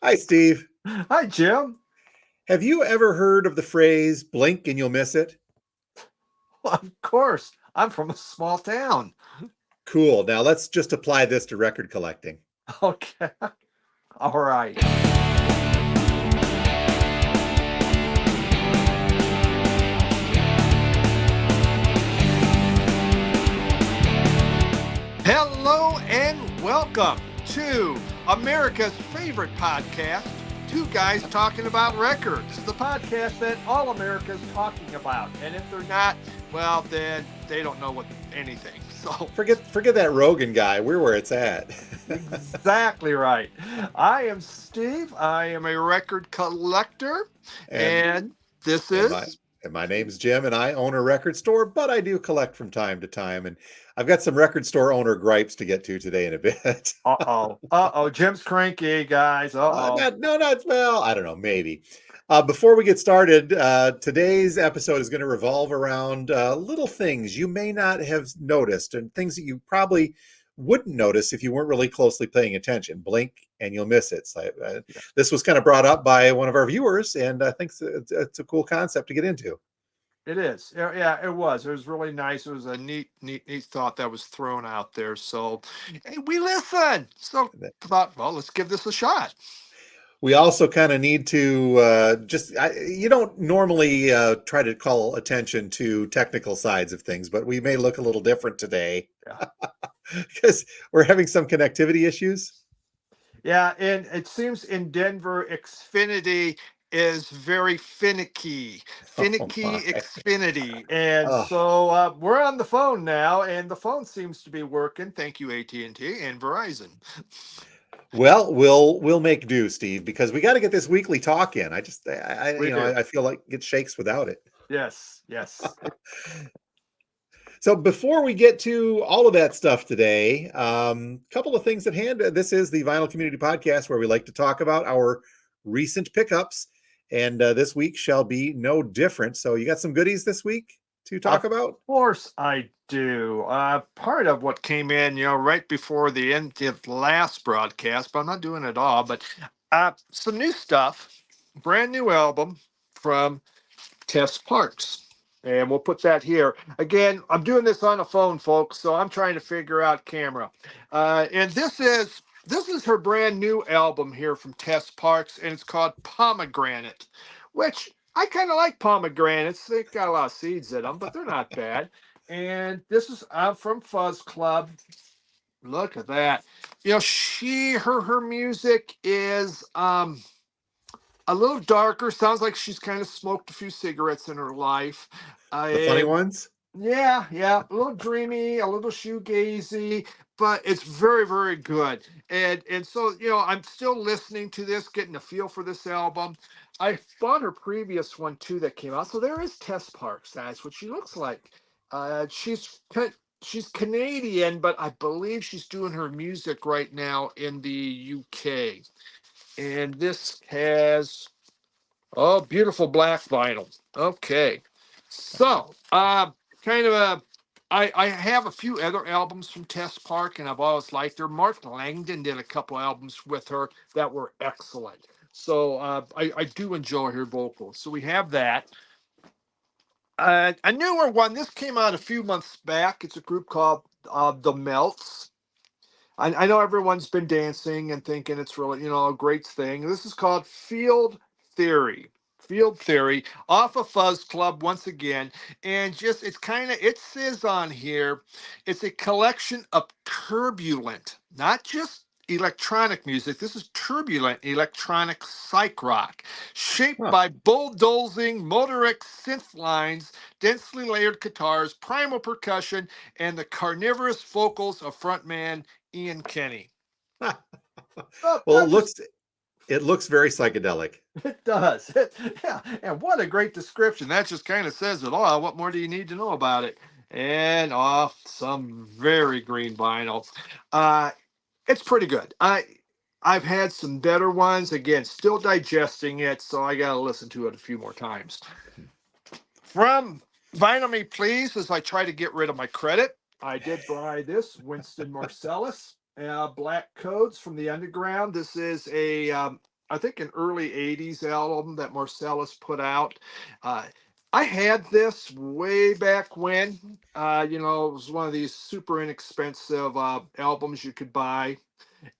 Hi, Steve. Hi, Jim. Have you ever heard of the phrase blink and you'll miss it? Well, of course, I'm from a small town. Cool. Now let's just apply this to record collecting. Okay. All right. Hello and welcome to America's favorite podcast, Two Guys Talking About Records, the podcast that all America's talking about. And if they're not, well, then they don't know anything. So Forget that Rogan guy. We're where it's at. exactly right. I am Steve. I am a record collector, and and this and my is. and my name's Jim, and I own a record store, but I do collect from time to time. And I've got some record store owner gripes to get to today in a bit. Uh oh. Jim's cranky, guys. Not well. I don't know. Maybe. Before we get started, today's episode is going to revolve around little things you may not have noticed and things that you probably wouldn't notice if you weren't really closely paying attention. Blink and you'll miss it. So, this was kind of brought up by one of our viewers, and I think it's a cool concept to get into. It is. Yeah, it was. It was really nice. It was a neat thought that was thrown out there. So, hey, we listened. So thought, well, let's give this a shot. We also kind of need to you don't normally try to call attention to technical sides of things, but we may look a little different today because we're having some connectivity issues. Yeah, and it seems in Denver, Xfinity is very finicky, Xfinity, and so we're on the phone now, and the phone seems to be working. Thank you, AT&T and Verizon. Well, we'll make do, Steve, because we got to get this weekly talk in. I feel like it shakes without it. Yes. So before we get to all of that stuff today, couple of things at hand. This is the Vinyl Community Podcast where we like to talk about our recent pickups, and this week shall be no different. So you got some goodies this week to talk about? Of course I do. Part of what came in, right before the end of the last broadcast, but I'm not doing it all, but some new stuff, brand new album from Tess Parks. And we'll put that here. Again, I'm doing this on a phone, folks, so I'm trying to figure out camera. And this is her brand new album here from Tess Parks, and it's called Pomegranate, which I kind of like pomegranates. They've got a lot of seeds in them, but they're not bad. And this is from Fuzz Club. Look at that. Her music is a little darker. Sounds like she's kind of smoked a few cigarettes in her life. The funny ones? Yeah. A little dreamy, a little shoegazy, but it's very, very good. And so, I'm still listening to this, getting a feel for this album. I bought her previous one too that came out. So there is Tess Parks. That's what she looks like. She's Canadian, but I believe she's doing her music right now in the UK. And this has beautiful black vinyl. Okay. So, I have a few other albums from Tess Park, and I've always liked her. Mark Langdon did a couple albums with her that were excellent. So, I do enjoy her vocals. So we have that. A newer one. This came out a few months back. It's a group called The Melts. I know everyone's been dancing and thinking it's really, a great thing. This is called Field Theory. Field Theory off of Fuzz Club once again. And it says on here, it's a collection of turbulent, not just electronic music. This is turbulent electronic psych rock, shaped by bulldozing motoric synth lines, densely layered guitars, primal percussion, and the carnivorous vocals of frontman Ian Kenny. Well, it looks very psychedelic. It does. Yeah, and what a great description. That just kind of says it all. What more do you need to know about it? And off some very green vinyl. It's pretty good. I've had some better ones. Again, still digesting it, so I got to listen to it a few more times. From Vinyl Me Please, as I try to get rid of my credit, I did buy this Winston Marsalis Black Codes from the Underground. This is a I think an early 80s album that Marcellus put out. Uh, I had this way back when, it was one of these super inexpensive albums you could buy.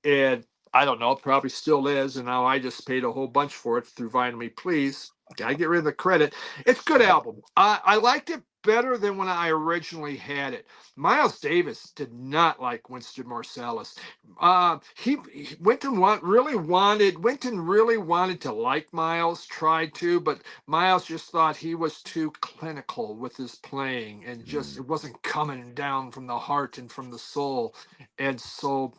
And I don't know, it probably still is. And now I just paid a whole bunch for it through Vinyl Me Please. Gotta get rid of the credit. It's a good album. I liked it better than when I originally had it. Miles Davis did not like Winston Marsalis. Winton really wanted to like Miles, tried to, but Miles just thought he was too clinical with his playing and just it wasn't coming down from the heart and from the soul. And so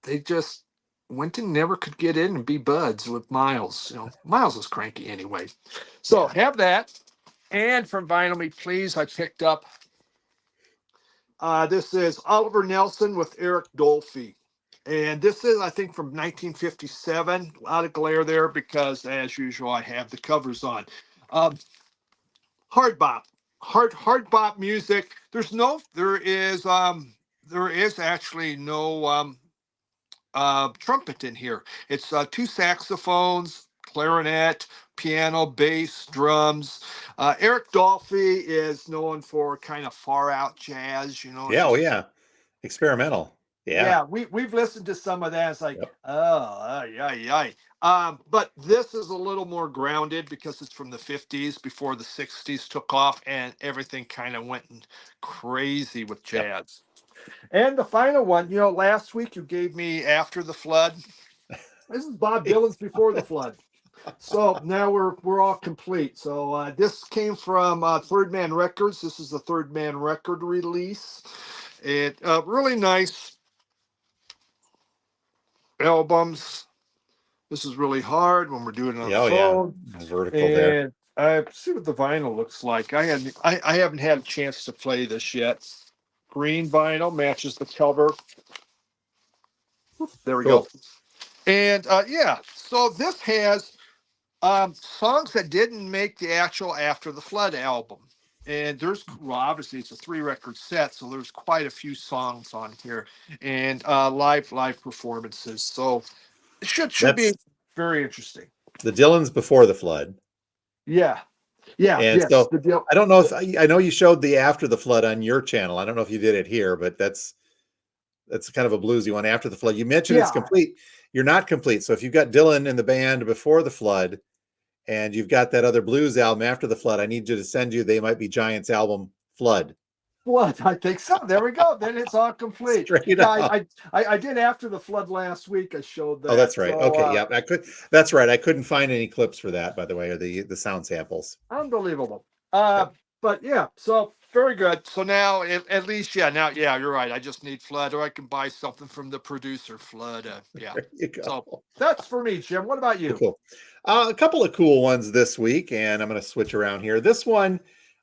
they just Winton never could get in and be buds with Miles. Miles was cranky anyway. So have that. And from Vinyl Me Please, I picked up this is Oliver Nelson with Eric Dolphy. And this is, I think, from 1957. A lot of glare there because, as usual, I have the covers on. Hard bop, hard bop music. There is actually no trumpet in here. It's two saxophones, clarinet, piano, bass, drums. Eric Dolphy is known for kind of far out jazz, Yeah, oh yeah, experimental. yeah, Yeah. we've listened to some of that. It's like, Yep. oh, yeah, yeah. But this is a little more grounded because it's from the 50s before the 60s took off and everything kind of went crazy with Yep. jazz. And the final one, last week you gave me After the Flood. This is Bob Dylan's Before the Flood. So now we're all complete. So this came from Third Man Records. This is the Third Man record release. It really nice albums. This is really hard when we're doing it on the Oh yeah, phone. vertical there. And I see what the vinyl looks like. I haven't had a chance to play this yet. Green vinyl matches the cover. There we Cool. go. And so this has songs that didn't make the actual After the Flood album. And obviously it's a 3-record set, so there's quite a few songs on here and live performances. So it should be That's very interesting. the Dylans Before the Flood. Yeah. Yeah. And Yes. so I don't know if I know you showed the After the Flood on your channel. I don't know if you did it here, but that's kind of a bluesy one. After the Flood, you mentioned it's complete. You're not complete. So if you've got Dylan in the band Before the Flood and you've got that other blues album After the Flood, I need you to send you They Might Be Giants album Flood. Flood, I think so. There we go. Then it's all complete. Straight up. I did After the Flood last week. I showed that. Oh, that's right. So, okay, yeah, That's right. I couldn't find any clips for that, by the way, or the sound samples. Unbelievable. But yeah, so very good. So now at least, now, you're right. I just need Flood, or I can buy something from the producer, Flood. Yeah. There you go. So that's for me, Jim. What about you? Cool. A couple of cool ones this week, and I'm going to switch around here. This one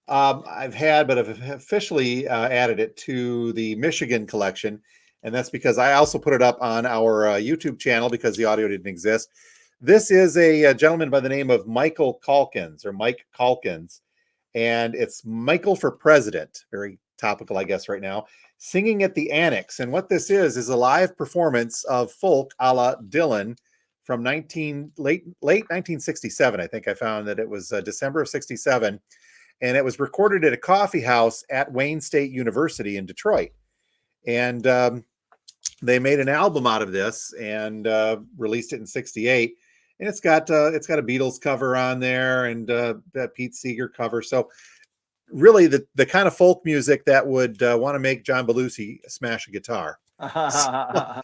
I've had, but I've officially added it to the Michigan collection, and that's because I also put it up on our YouTube channel because the audio didn't exist. This is a gentleman by the name of Michael Calkins, or Mike Calkins, and it's Michael for President. Very topical, I guess, right now. Singing at the Annex. And what this is a live performance of folk a la Dylan from late 1967. I think I found that it was December of 67. And it was recorded at a coffee house at Wayne State University in Detroit. And they made an album out of this and released it in 68. And it's got a Beatles cover on there and a Pete Seeger cover. So really the kind of folk music that would want to make John Belushi smash a guitar. So,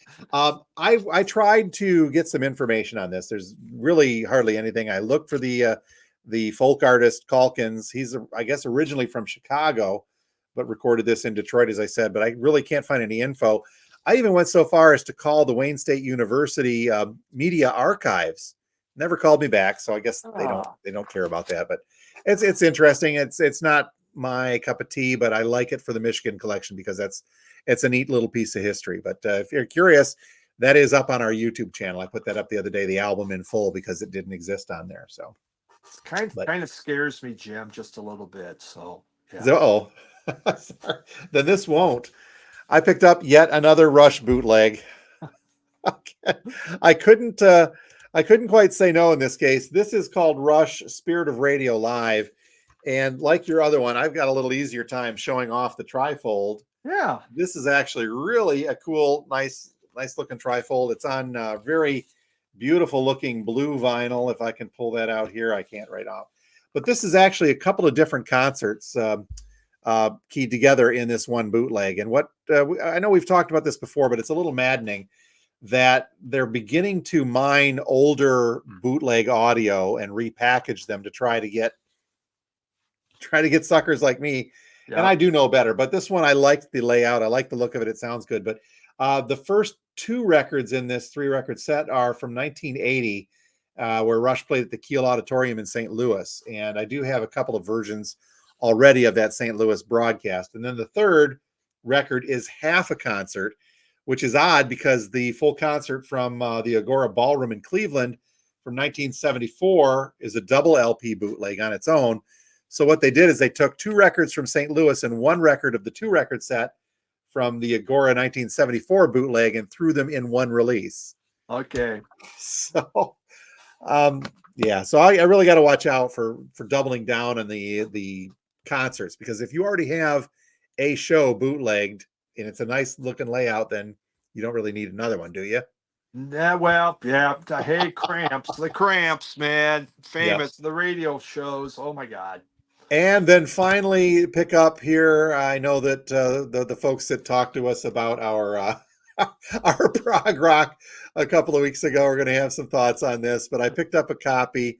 I tried to get some information on this. There's really hardly anything. I looked for the folk artist Calkins. He's I guess originally from Chicago, but recorded this in Detroit, as I said. But I really can't find any info. I even went so far as to call the Wayne State University Media Archives. Never called me back, so I guess they don't care about that. But it's interesting. It's not my cup of tea, but I like it for the Michigan collection because it's a neat little piece of history. But if you're curious, that is up on our YouTube channel. I put that up the other day, the album in full, because it didn't exist on there. So kind of scares me, Jim, just a little bit. So yeah. Then this won't. I picked up yet another Rush bootleg. Okay. I couldn't I couldn't quite say no in this case. This is called Rush Spirit of Radio Live. And like your other one, I've got a little easier time showing off the trifold. Yeah. This is actually really a cool, nice looking trifold. It's on very beautiful looking blue vinyl. If I can pull that out here, I can't right off. But this is actually a couple of different concerts keyed together in this one bootleg. And what I know we've talked about this before, but it's a little maddening that they're beginning to mine older bootleg audio and repackage them to try to get suckers like me. Yep. And I do know better, but this one, I liked the layout. I like the look of it. It sounds good. But the first two records in this 3-record set are from 1980, where Rush played at the Kiel Auditorium in St. Louis. And I do have a couple of versions already of that St. Louis broadcast. And then the third record is half a concert, which is odd because the full concert from the Agora Ballroom in Cleveland from 1974 is a double LP bootleg on its own. So what they did is they took 2 records from St. Louis and 1 record of the 2-record set from the Agora 1974 bootleg and threw them in one release. Okay. So, yeah. So I really got to watch out for doubling down on the concerts, because if you already have a show bootlegged and it's a nice looking layout, then you don't really need another one, do you? Yeah, well, yeah. Hey, Cramps, the Cramps, man, famous. The radio shows. Oh my God. And then finally, pick up here. I know that the folks that talked to us about our our prog rock a couple of weeks ago are going to have some thoughts on this. But I picked up a copy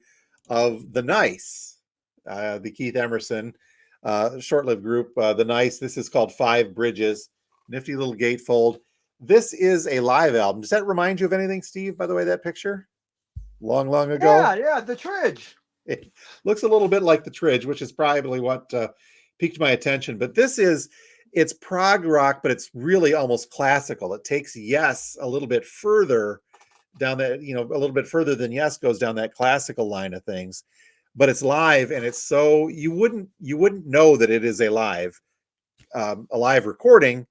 of The Nice, the Keith Emerson short-lived group. The Nice. This is called Five Bridges. Nifty little gatefold. This is a live album. Does that remind you of anything, Steve? By the way, that picture, long ago. Yeah, the Tridge. It looks a little bit like the Tridge, which is probably what piqued my attention. But it's prog rock, but it's really almost classical. It takes Yes a little bit further down that, a little bit further than Yes goes down that classical line of things. But it's live, and it's so you wouldn't know that it is a live recording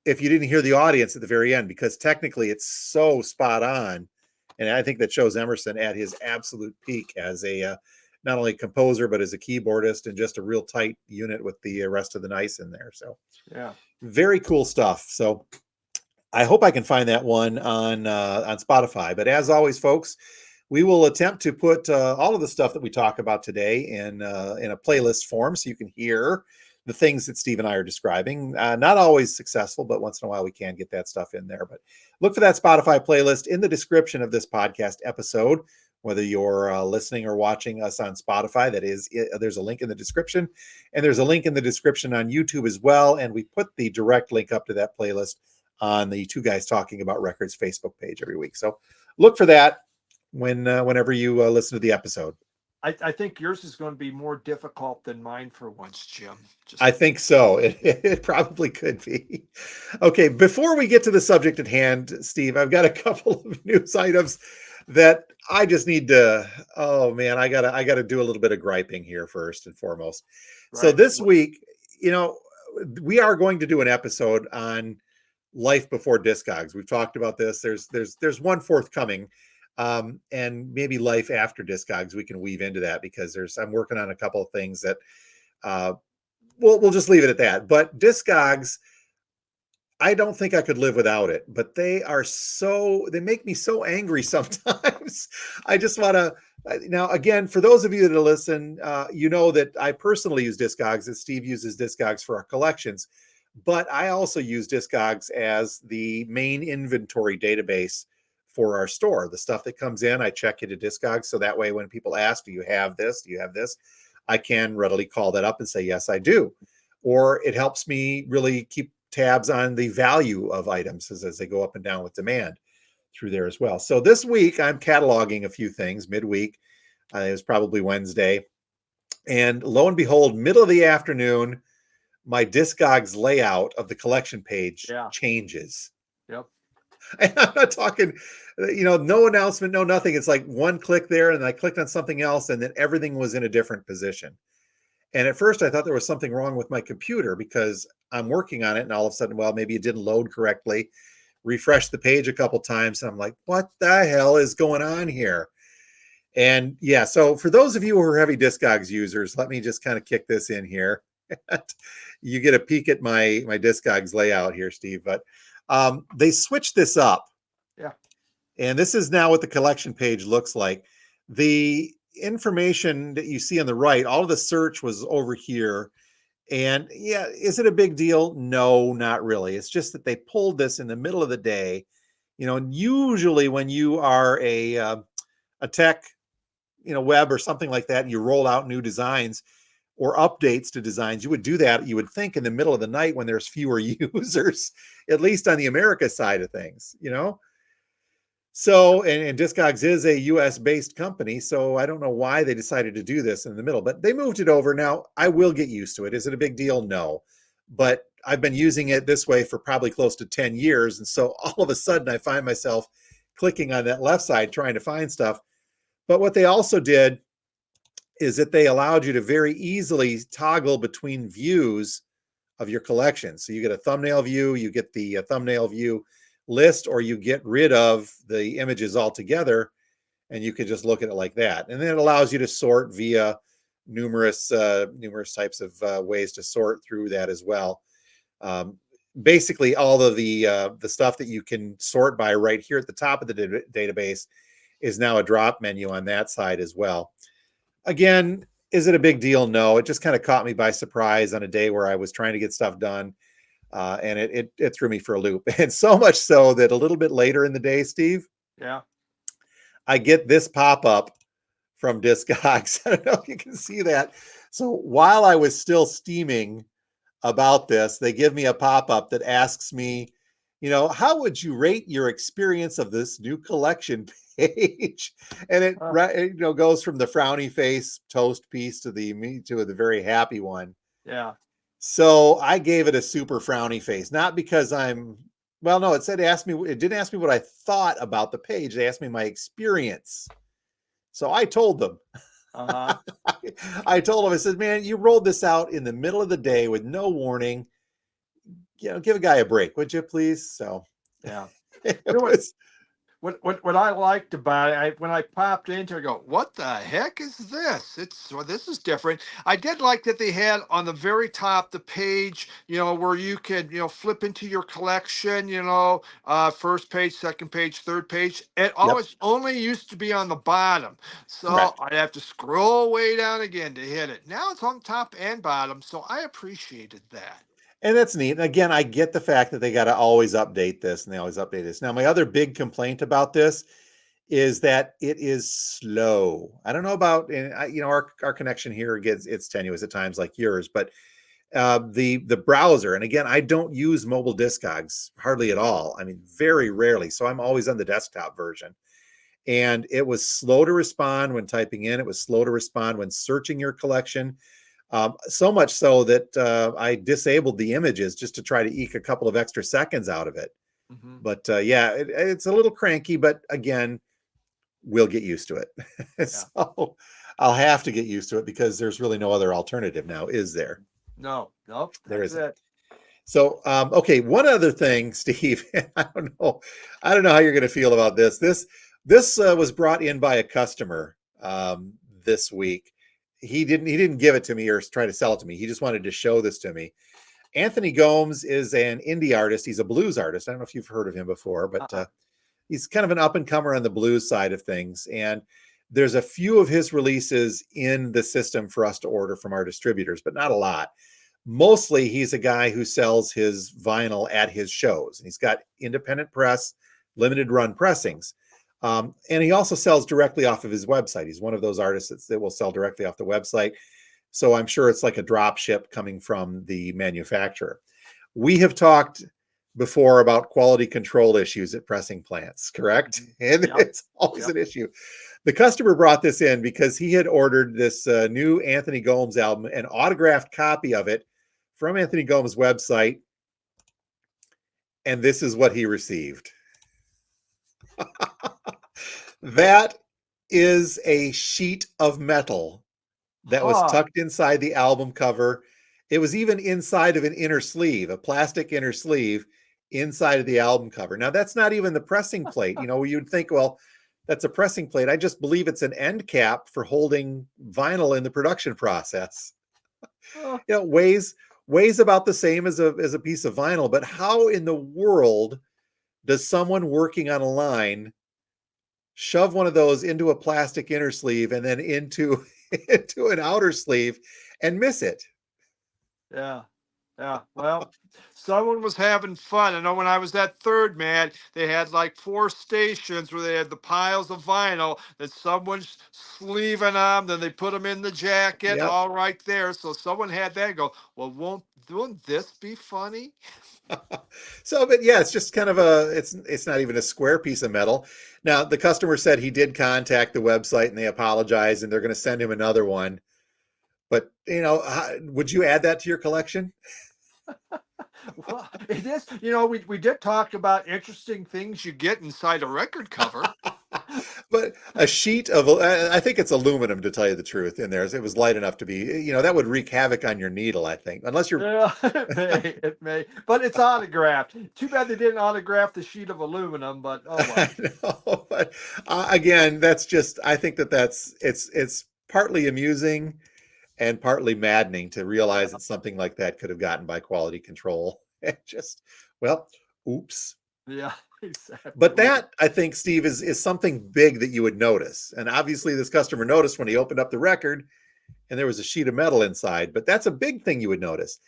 if you didn't hear the audience at the very end, because technically it's so spot on. And I think that shows Emerson at his absolute peak as a not only composer, but as a keyboardist, and just a real tight unit with the rest of the Nice in there. So, yeah, very cool stuff. So, I hope I can find that one on Spotify. But as always, folks, we will attempt to put all of the stuff that we talk about today in a playlist form, so you can hear the things that Steve and I are describing. Not always successful, but once in a while we can get that stuff in there. But look for that Spotify playlist in the description of this podcast episode, whether you're listening or watching us on Spotify. That is, there's a link in the description, and there's a link in the description on YouTube as well. And we put the direct link up to that playlist on the Two Guys Talking About Records Facebook page every week. So look for that whenever you listen to the episode. I think yours is going to be more difficult than mine for once, Jim. I think so. It probably could be. Okay, before we get to the subject at hand, Steve, I've got a couple of news items that I just need to. Oh man, I gotta do a little bit of griping here first and foremost. Right. So this week, we are going to do an episode on life before Discogs. We've talked about this. There's one forthcoming. And maybe life after Discogs, we can weave into that, because I'm working on a couple of things that we'll just leave it at that. But Discogs, I don't think I could live without it, but they make me so angry sometimes. I just want to, now again, for those of you that listen, you know that I personally use Discogs, that Steve uses Discogs for our collections, but I also use Discogs as the main inventory database for our store. The stuff that comes in, I check into Discogs, so that way when people ask, do you have this? Do you have this? I can readily call that up and say, yes, I do. Or it helps me really keep tabs on the value of items as they go up and down with demand through there as well. So this week, I'm cataloging a few things midweek. It was probably Wednesday. And lo and behold, middle of the afternoon, my Discogs layout of the collection page changes. Yep. And I'm not talking, no announcement, no nothing. It's like one click there, and I clicked on something else, and then everything was in a different position. And at first I thought there was something wrong with my computer, because I'm working on it, and all of a sudden, well, maybe it didn't load correctly. refreshed the page a couple times, and I'm like, what the hell is going on here? And yeah, so for those of you who are heavy Discogs users, let me just kind of kick this in here. You get a peek at my Discogs layout here, Steve, but they switched this up. Yeah. And this is now what the collection page looks like. The information that you see on the right, all of the search was over here. And yeah, is it a big deal? No, not really. It's just that they pulled this in the middle of the day. And usually when you are a tech, web or something like that, and you roll out new designs or updates to designs, you would do that, you would think, in the middle of the night when there's fewer users, at least on the America side of things, So, and Discogs is a US based company, so I don't know why they decided to do this in the middle, but they moved it over. Now, I will get used to it. Is it a big deal? No. But I've been using it this way for probably close to 10 years. And so all of a sudden I find myself clicking on that left side trying to find stuff. But what they also did is that they allowed you to very easily toggle between views of your collection. So you get a thumbnail view, you get the thumbnail view list, or you get rid of the images altogether, and you can just look at it like that. And then it allows you to sort via numerous types of ways to sort through that as well. Basically, all of the stuff that you can sort by right here at the top of the database is now a drop menu on that side as well. Again, is it a big deal? No, it just kind of caught me by surprise on a day where I was trying to get stuff done. And it threw me for a loop. And so much so that a little bit later in the day, Steve, Yeah. I get this pop-up from Discogs. I don't know if you can see that. So while I was still steaming about this, they give me a pop-up that asks me, how would you rate your experience of this new collection page? And it goes from the frowny face toast piece to the very happy one. Yeah. So I gave it a super frowny face, not because it didn't ask me what I thought about the page. They asked me my experience. So I told them, I told them, I said, man, you rolled this out in the middle of the day with no warning. Give a guy a break, would you please? So yeah. What I liked about it, when I popped into it, I go, what the heck is this? This is different. I did like that they had on the very top the page, where you could, flip into your collection, first page, second page, third page. It always only used to be on the bottom. So Correct. I'd have to scroll way down again to hit it. Now it's on top and bottom. So I appreciated that. And that's neat. And again, I get the fact that they got to always update this, and they always update this. Now, my other big complaint about this is that it is slow. I don't know about, our connection here it's tenuous at times like yours, but the browser, and again, I don't use mobile Discogs hardly at all. I mean, very rarely. So I'm always on the desktop version. And it was slow to respond when typing in. It was slow to respond when searching your collection. So much so that I disabled the images just to try to eke a couple of extra seconds out of it. Mm-hmm. But it's a little cranky, but again, we'll get used to it. So I'll have to get used to it because there's really no other alternative now, is there? No, There isn't. it. So, okay, one other thing, Steve, I don't know how you're going to feel about this. This was brought in by a customer this week. He didn't give it to me or try to sell it to me. He just wanted to show this to me. Anthony Gomes is an indie artist. He's a blues artist. I don't know if you've heard of him before, but he's kind of an up and comer on the blues side of things. And there's a few of his releases in the system for us to order from our distributors, but not a lot. Mostly he's a guy who sells his vinyl at his shows. And he's got independent press, limited run pressings. And he also sells directly off of his website. He's one of those artists that will sell directly off the website. So I'm sure it's like a drop ship coming from the manufacturer. We have talked before about quality control issues at pressing plants, correct? And it's always an issue. The customer brought this in because he had ordered this new Anthony Gomes album, an autographed copy of it from Anthony Gomes' website. And this is what he received. That is a sheet of metal that was tucked inside the album cover. It was even inside of an inner sleeve, a plastic inner sleeve, inside of the album cover. Now, that's not even the pressing plate. You'd think, well, that's a pressing plate. I just believe it's an end cap for holding vinyl in the production process. Oh, Weighs about the same as a piece of vinyl, but how in the world does someone working on a line shove one of those into a plastic inner sleeve and then into into an outer sleeve and miss it? yeah. Yeah, well, someone was having fun. I know when I was that third man, they had like 4 stations where they had the piles of vinyl that someone's sleeving them, then they put them in the jacket, Yep. all right there. So someone had that and go, well, won't this be funny? So, but yeah, it's just kind of it's not even a square piece of metal. Now, the customer said he did contact the website and they apologized and they're going to send him another one. But, would you add that to your collection? Well, it is, we did talk about interesting things you get inside a record cover. But a sheet of, I think it's aluminum, to tell you the truth, in there. It was light enough to be, that would wreak havoc on your needle, I think, unless you're. Yeah, it may, but it's autographed. Too bad they didn't autograph the sheet of aluminum, but oh well. I know, but again, that's just, I think it's partly amusing and partly maddening to realize that something like that could have gotten by quality control. It just, well, oops. Yeah, exactly. But that, I think, Steve, is something big that you would notice. And obviously this customer noticed when he opened up the record and there was a sheet of metal inside, but that's a big thing you would notice.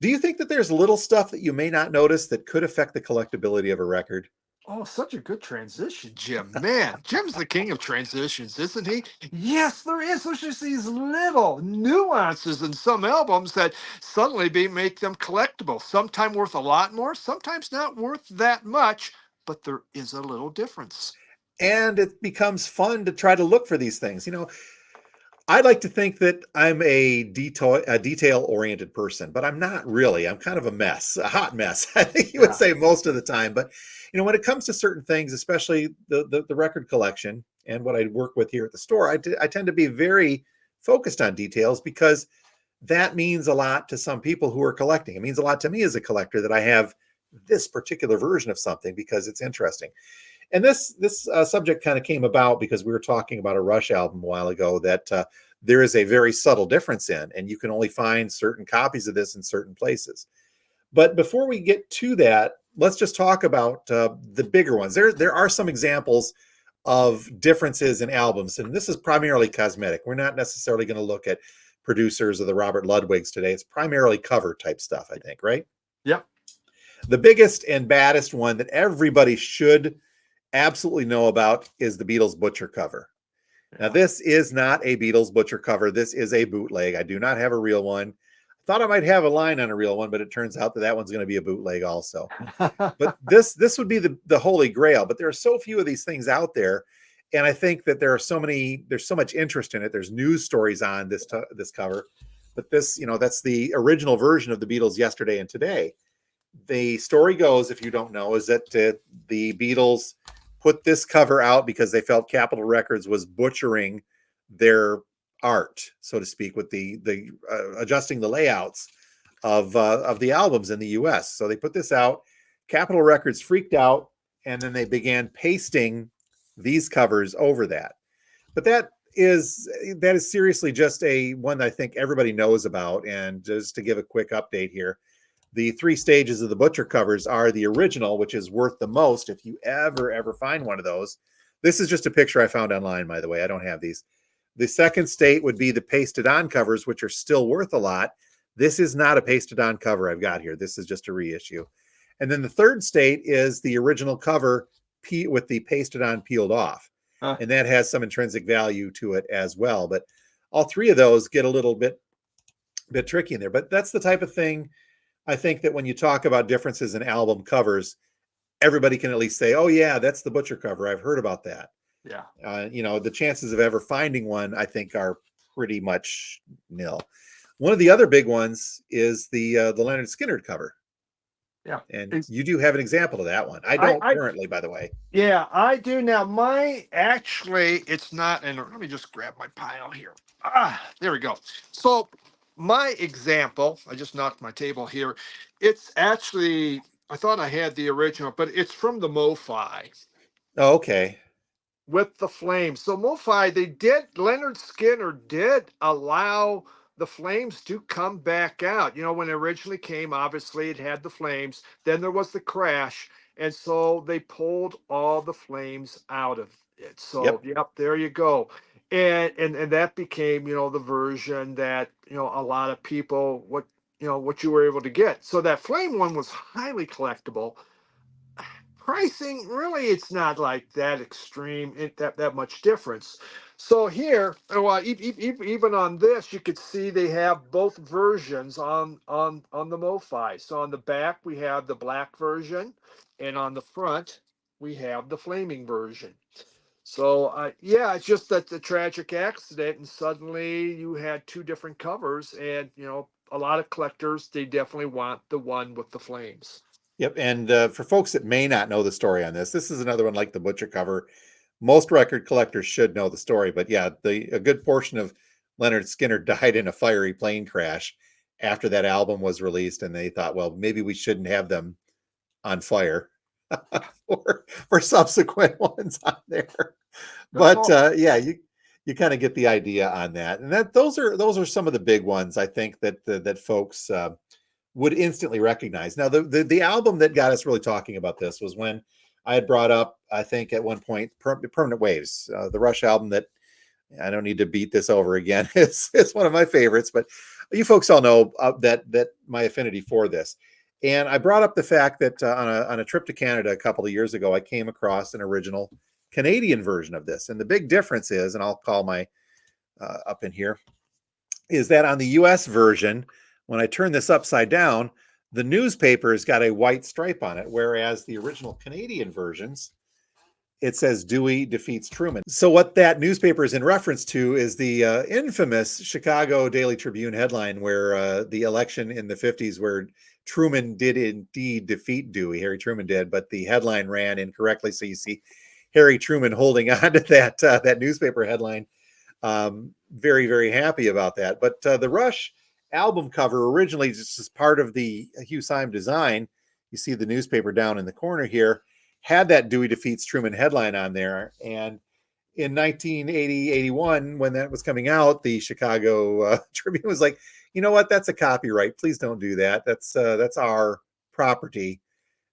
Do you think that there's little stuff that you may not notice that could affect the collectability of a record? Oh, such a good transition, Jim. Man, Jim's the king of transitions, isn't he? Yes, there is. There's just these little nuances in some albums that suddenly make them collectible. Sometimes worth a lot more, sometimes not worth that much, but there is a little difference. And it becomes fun to try to look for these things. I'd like to think that I'm a detail oriented person, but I'm not really. I'm kind of a mess, a hot mess. I think you would Yeah. say most of the time. But when it comes to certain things, especially the record collection and what I work with here at the store, I tend to be very focused on details because that means a lot to some people who are collecting. It means a lot to me as a collector that I have this particular version of something because it's interesting. And this subject kind of came about because we were talking about a Rush album a while ago that there is a very subtle difference in, and you can only find certain copies of this in certain places. But before we get to that, let's just talk about the bigger ones. There are some examples of differences in albums, and this is primarily cosmetic. We're not necessarily going to look at producers or the Robert Ludwigs today. It's primarily cover type stuff, I think, right? Yep. The biggest and baddest one that everybody should absolutely know about is the Beatles Butcher cover. Now, this is not a Beatles Butcher cover. This is a bootleg. I do not have a real one. I thought I might have a line on a real one, but it turns out that one's going to be a bootleg also. But this would be the holy grail. But there are so few of these things out there, and I think that there's so much interest in it. There's news stories on this cover, but that's the original version of the Beatles Yesterday and Today. The story goes, if you don't know, is that the Beatles put this cover out because they felt Capitol Records was butchering their art, so to speak, with the adjusting the layouts of the albums in the U.S. So they put this out. Capitol Records freaked out, and then they began pasting these covers over that. But that is seriously just a one that I think everybody knows about. And just to give a quick update here, the 3 stages of the Butcher covers are the original, which is worth the most if you ever find one of those. This is just a picture I found online, by the way. I don't have these. The second state would be the pasted on covers, which are still worth a lot. This is not a pasted on cover I've got here. This is just a reissue. And then the third state is the original cover with the pasted on peeled off. And that has some intrinsic value to it as well. But all 3 of those get a little bit tricky in there. But that's the type of thing I think that when you talk about differences in album covers, everybody can at least say, oh yeah, that's the Butcher cover. I've heard about that. Yeah. The chances of ever finding one, I think, are pretty much nil. One of the other big ones is the Leonard Skinner cover. Yeah. And you do have an example of that one. I don't currently, by the way. Yeah, I do now. It's not, and let me just grab my pile here. There we go. So my example, I just knocked my table here. It's actually I thought I had the original, but it's from the MoFi Oh, okay. with the flames. So MoFi, they did, Leonard Skinner did allow the flames to come back out. You know, when it originally came, obviously it had the flames. Then there was the crash. And so they pulled all the flames out of it. So, Yep. yep, there you go. And that became, you know, the version that, you know, a lot of people, what, you know, what you were able to get. So that flame one was highly collectible. Pricing, really, it's not like that extreme, that much difference. So here, well, even on this, you could see they have both versions on the MoFi. So on the back we have the black version, and on the front we have the flaming version. So yeah, it's just that the tragic accident, and suddenly you had two different covers, and you know, a lot of collectors, they definitely want the one with the flames. Yep. And for folks that may not know the story on this, this is another one like the Butcher cover. Most record collectors should know the story, but yeah, a good portion of Leonard Skinner died in a fiery plane crash after that album was released, and they thought, well, maybe we shouldn't have them on fire for subsequent ones on there. Good But call. yeah, you kind of get the idea on that, and that those are some of the big ones I think that folks would instantly recognize. Now, the album that got us really talking about this was when I had brought up, I think at one point, Permanent Waves, the Rush album that I don't need to beat this over again. It's one of my favorites, but you folks all know that my affinity for this. And I brought up the fact that on a trip to Canada a couple of years ago, I came across an original Canadian version of this. And the big difference is, and I'll call my up in here, is that on the US version, when I turn this upside down, the newspaper's got a white stripe on it, whereas the original Canadian versions, it says Dewey defeats Truman. So what that newspaper is in reference to is the infamous Chicago Daily Tribune headline where the election in the 50s where Truman did indeed defeat Dewey, Harry Truman did, but the headline ran incorrectly. So you see Harry Truman holding on to that newspaper headline. Very, very happy about that. But the Rush album cover originally, just as part of the Hugh Syme design, you see the newspaper down in the corner here, had that Dewey defeats Truman headline on there. And in 1980, 81, when that was coming out, the Chicago Tribune was like, you know what? That's a copyright. Please don't do that. That's our property.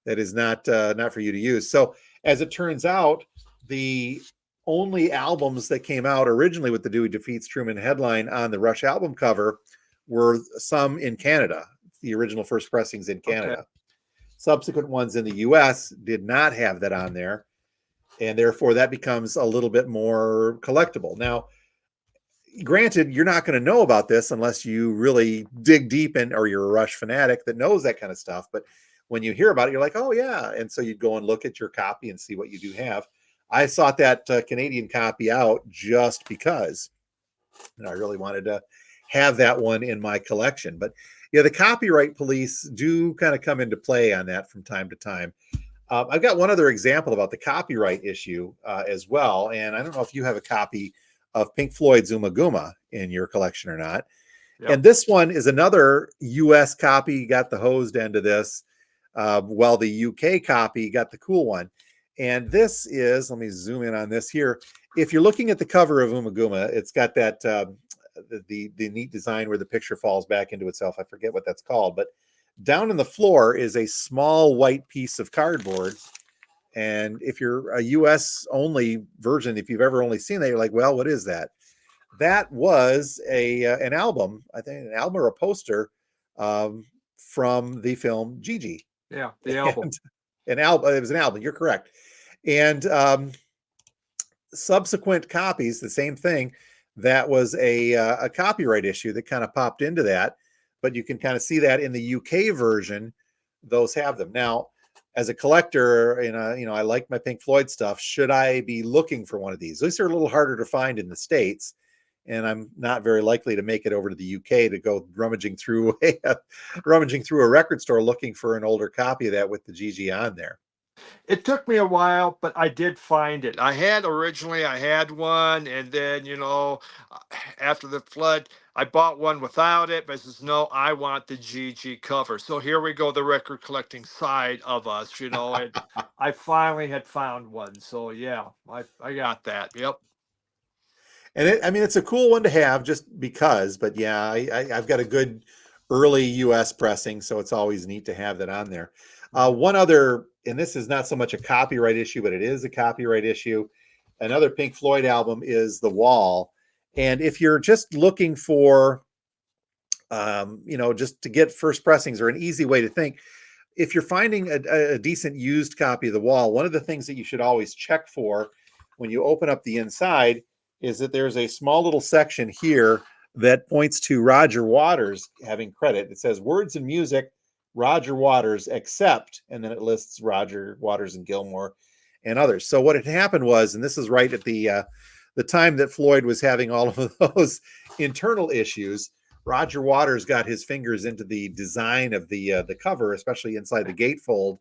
That is not for you to use. So as it turns out, the only albums that came out originally with the Dewey Defeats Truman headline on the Rush album cover were some in Canada, the original first pressings in Okay. Canada. Subsequent ones in the US did not have that on there, and therefore that becomes a little bit more collectible. Now, granted, you're not going to know about this unless you really dig deep in, or you're a Rush fanatic that knows that kind of stuff. But when you hear about it, you're like, oh, yeah. And so you'd go and look at your copy and see what you do have. I sought that Canadian copy out just because, and I really wanted to have that one in my collection. But yeah, the copyright police do kind of come into play on that from time to time. I've got one other example about the copyright issue as well. And I don't know if you have a copy of Pink Floyd's Uma Guma in your collection or not. Yep. And this one is another US copy, got the hosed end of this, while the UK copy got the cool one. And this is, let me zoom in on this here. If you're looking at the cover of Uma Guma, it's got that the neat design where the picture falls back into itself. I forget what that's called, but down on the floor is a small white piece of cardboard. And if you're a US only version, if you've ever only seen that, you're like, well, what is that? That was an album, I think an album or a poster from the film Gigi. Yeah, the album. And an album, it was an album, you're correct. And subsequent copies, the same thing, that was a copyright issue that kind of popped into that. But you can kind of see that in the UK version, those have them. Now, as a collector, I like my Pink Floyd stuff. Should I be looking for one of these? These are a little harder to find in the States, and I'm not very likely to make it over to the UK to go rummaging through a record store looking for an older copy of that with the Gigi on there. It took me a while, but I did find it. I had one, and then, after the flood, I bought one without it, but I says, no, I want the GG cover. So here we go, the record collecting side of us, and I finally had found one. So yeah, I got that. Yep. And I mean, it's a cool one to have just because, but yeah, I've got a good early US pressing, so it's always neat to have that on there. One other, and this is not so much a copyright issue, but it is a copyright issue. Another Pink Floyd album is The Wall. And if you're just looking for, just to get first pressings or an easy way to think, if you're finding a decent used copy of The Wall, one of the things that you should always check for when you open up the inside is that there's a small little section here that points to Roger Waters having credit. It says words and music, Roger Waters, except, and then it lists Roger Waters and Gilmore and others. So what had happened was, and this is right at the time that Floyd was having all of those internal issues, Roger Waters got his fingers into the design of the cover, especially inside the gatefold,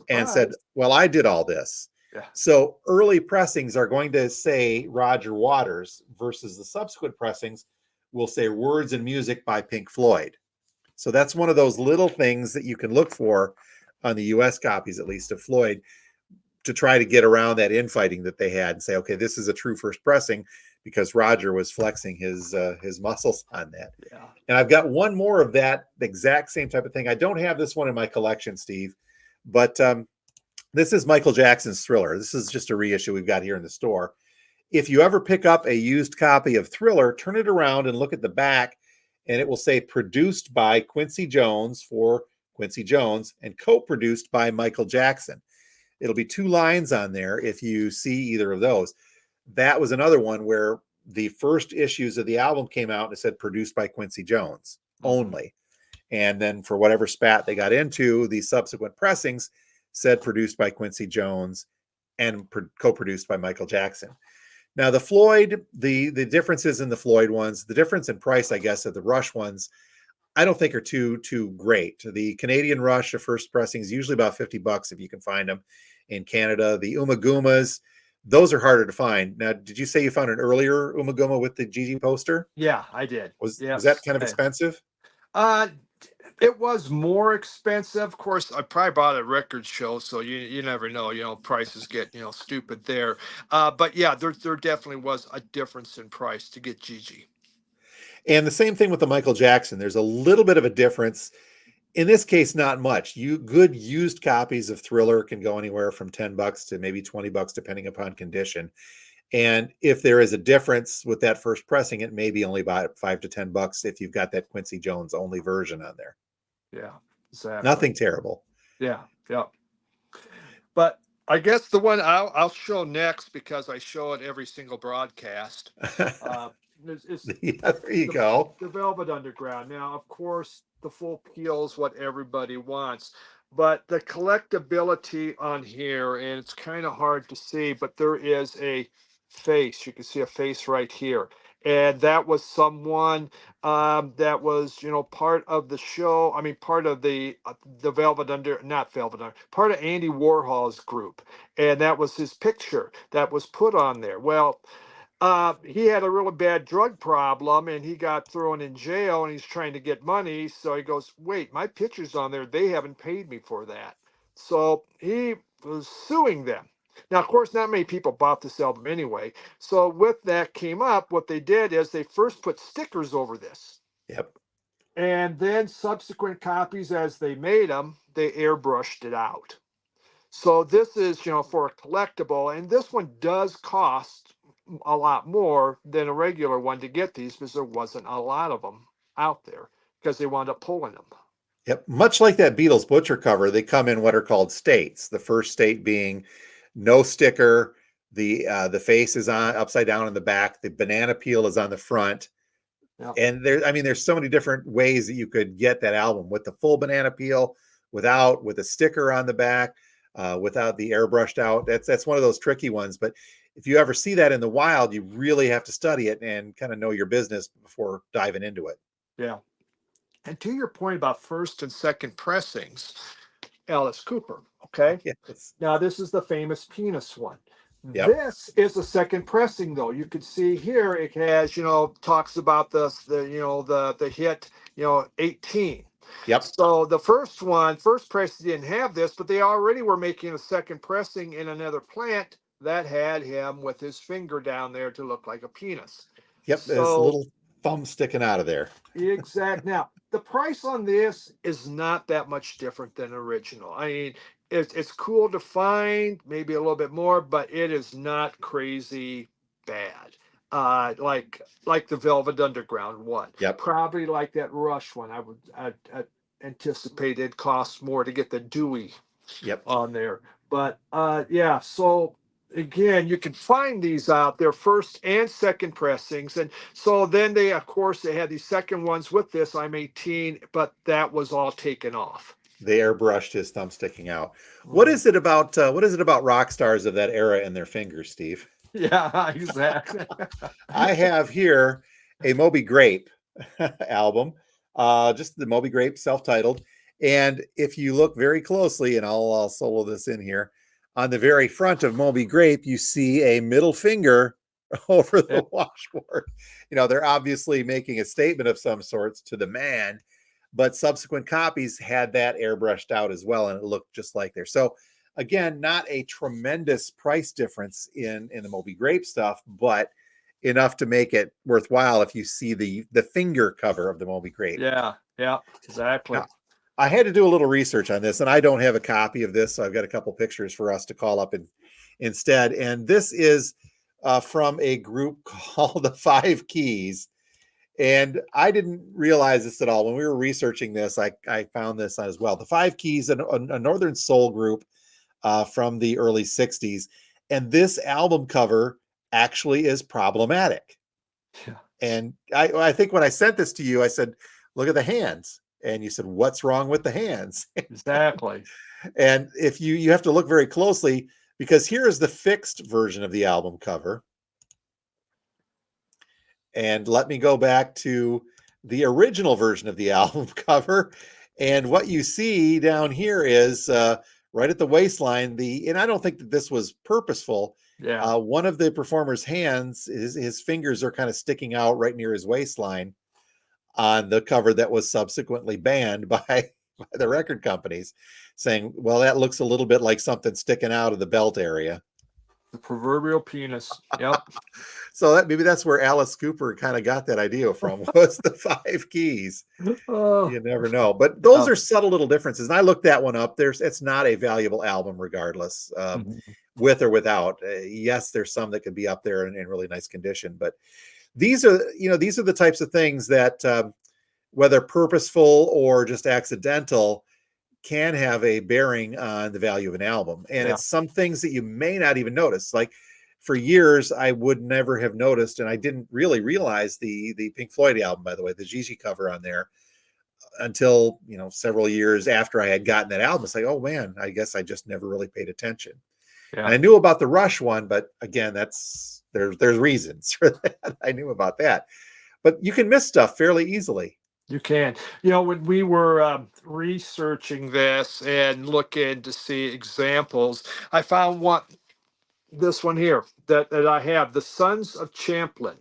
and said, well, I did all this. Yeah. So early pressings are going to say Roger Waters versus the subsequent pressings will say words and music by Pink Floyd. So that's one of those little things that you can look for on the US copies, at least of Floyd, to try to get around that infighting that they had and say, okay, this is a true first pressing because Roger was flexing his muscles on that. Yeah. And I've got one more of that exact same type of thing. I don't have this one in my collection, Steve, but this is Michael Jackson's Thriller. This is just a reissue we've got here in the store. If you ever pick up a used copy of Thriller, turn it around and look at the back, and it will say produced by Quincy Jones for Quincy Jones and co-produced by Michael Jackson. It'll be 2 lines on there if you see either of those. That was another one where the first issues of the album came out and it said produced by Quincy Jones only. And then for whatever spat they got into, the subsequent pressings said produced by Quincy Jones and co-produced by Michael Jackson. Now the Floyd, the differences in the Floyd ones, the difference in price, I guess, of the Rush ones, I don't think are too great. The Canadian Rush, the first pressing, is usually about $50 if you can find them in Canada. The Umagumas, those are harder to find. Now, did you say you found an earlier Umaguma with the Gigi poster? Yeah, I did. Was that kind of expensive? It was more expensive. Of course, I probably bought a record show, so you never know. Prices get stupid there. But yeah, there definitely was a difference in price to get Gigi. And the same thing with the Michael Jackson. There's a little bit of a difference. In this case, not much. Good used copies of Thriller can go anywhere from $10 to maybe $20, depending upon condition. And if there is a difference with that first pressing, it may be only about $5 to $10 if you've got that Quincy Jones only version on there. Yeah, exactly. Nothing terrible. Yeah. But I guess the one I'll show next, because I show it every single broadcast. Yeah, there you go. The Velvet Underground. Now, of course, the full peel is what everybody wants, but the collectability on here, and it's kind of hard to see, but there is a face. You can see a face right here. And that was someone that was, part of the show. I mean, part of the part of Andy Warhol's group. And that was his picture that was put on there. Well, he had a really bad drug problem and he got thrown in jail and he's trying to get money. So he goes, wait, my picture's on there. They haven't paid me for that. So he was suing them. Now, of course, not many people bought this album anyway. So with that came up, what they did is they first put stickers over this. Yep. And then subsequent copies, as they made them, they airbrushed it out. So this is, for a collectible. And this one does cost a lot more than a regular one to get these, because there wasn't a lot of them out there because they wound up pulling them. Yep. Much like that Beatles Butcher cover, they come in what are called states. The first state being no sticker. The face is on upside down in the back. The banana peel is on the front. Yep. And there's so many different ways that you could get that album with the full banana peel, with a sticker on the back, without the airbrushed out. That's one of those tricky ones. But if you ever see that in the wild, you really have to study it and kind of know your business before diving into it. Yeah. And to your point about first and second pressings, Alice Cooper. Okay. Yes. Now this is the famous penis one. Yep. This is a second pressing, though. You can see here it has, talks about the hit, 18. Yep. So the first press didn't have this, but they already were making a second pressing in another plant that had him with his finger down there to look like a penis. Yep. There's a So little thumb sticking out of there. exact. Now, the price on this is not that much different than original. I mean, it's cool to find, maybe a little bit more, but it is not crazy bad. Like the Velvet Underground one, Yep. probably like that Rush one. I anticipate it costs more to get the Dewey Yep. on there. But yeah, so again, you can find these out there, first and second pressings. And so then they, of course, they had these second ones with this I'm 18, but that was all taken off. They airbrushed his thumb sticking out. What Mhm. is it about what is it about rock stars of that era and their fingers, Steve? Yeah, exactly. I have here a Moby Grape album, just the Moby Grape self-titled. And if you look very closely, and I'll solo this in here, on the very front of Moby Grape, you see a middle finger over Yeah, the washboard. They're obviously making a statement of some sorts to the man, but subsequent copies had that airbrushed out as well, and it looked just like there. So again, not a tremendous price difference in the Moby Grape stuff, but enough to make it worthwhile if you see the finger cover of the Moby Grape. yeah, yeah, exactly. Now, I had to do a little research on this, and I don't have a copy of this, so I've got a couple pictures for us to call up instead. And this is from a group called the Five Keys. And I didn't realize this at all. When we were researching this, I found this as well. The Five Keys, a Northern soul group from the early 60s. And this album cover actually is problematic. Yeah, And I think when I sent this to you, I said, look at the hands. And you said, what's wrong with the hands? exactly. And if you have to look very closely, because here is the fixed version of the album cover. And let me go back to the original version of the album cover. And what you see down here is right at the waistline, and I don't think that this was purposeful. Yeah. One of the performer's hands, his fingers are kind of sticking out right near his waistline on the cover that was subsequently banned by the record companies, saying, well, that looks a little bit like something sticking out of the belt area. The proverbial penis. Yep. So maybe that's where Alice Cooper kind of got that idea from, was the Five Keys. Oh, You never know, but those yeah. are subtle little differences. And I looked that one up. It's not a valuable album, regardless, Mhm. with or without. Yes, there's some that could be up there in really nice condition, but these are the types of things that, whether purposeful or just accidental, can have a bearing on the value of an album. And Yeah. it's some things that you may not even notice. Like for years, I would never have noticed, and I didn't really realize the Pink Floyd album, by the way, the Gigi cover on there, until several years after I had gotten that album. It's like, oh man, I guess I just never really paid attention. And Yeah. I knew about the Rush one, but again, there's reasons for that. I knew about that, but you can miss stuff fairly easily. You can. When we were researching this and looking to see examples, I found this one here that I have, the Sons of Champlin,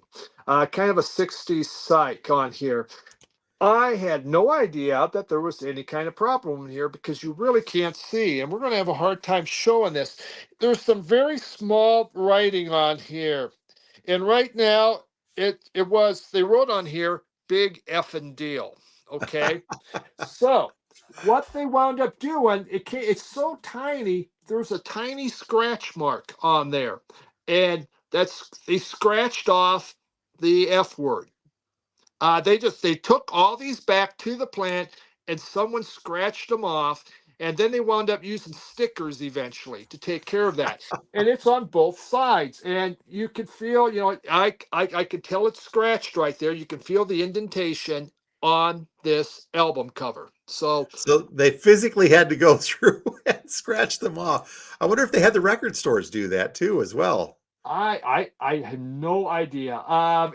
kind of a 60s psych on here. I had no idea that there was any kind of problem here because you really can't see, and we're going to have a hard time showing this. There's some very small writing on here, and right now they wrote on here big effing deal. Okay, so what they wound up doing, it's so tiny. There's a tiny scratch mark on there, and they scratched off the F word. They took all these back to the plant, and someone scratched them off, and then they wound up using stickers eventually to take care of that. And it's on both sides, and you can feel, I could tell it's scratched right there. You can feel the indentation on this album cover. So So they physically had to go through and scratch them off. I wonder if they had the record stores do that too, as well. I had no idea.